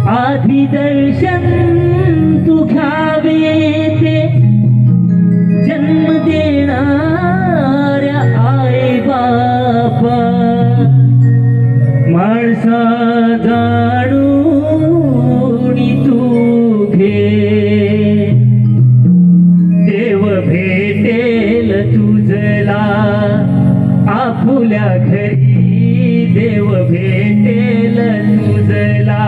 आधी दर्शन तू घ्यावे ते जन्म देणाऱ्या आई बापा माणसा जाणून तू घे देव भेटेल तुझला आपुल्या घरी देव भेटेल तुझला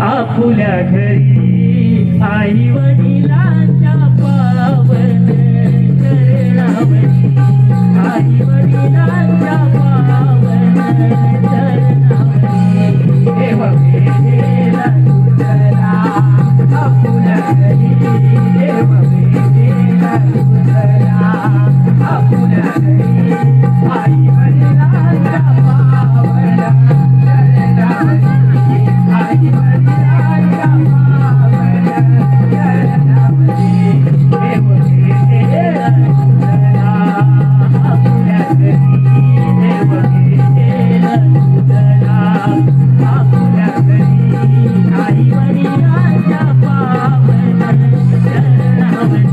आपुल्या घरी आई वडिलांच्या पावन चरणावरी आई वडिलांच्या पावन चरणावरी देव भेटेल तुझला आपुल्या घरी देव भेटेल तुझला आपुल्या घरी आई वडिलांच्या पावन चरणावरी आई वडिलांच्या पावन चरणावरी देव भेटेल तुझला आपुल्या घरी देव भेटेल तुझला आपुल्या घरी आई वडिलांच्या पावन चरणावरी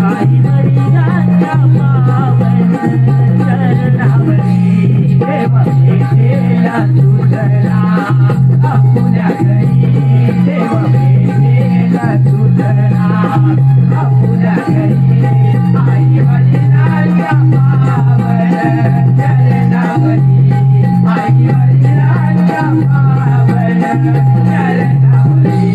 आई वडिलांच्या पावन चरणावरी देव भेटेल तुझला आपुल्या घरी देव भेटेल तुझला आपुल्या घरी आई वडिलांच्या पावन चरणावरी आई वडिलांच्या पावन चरणावरी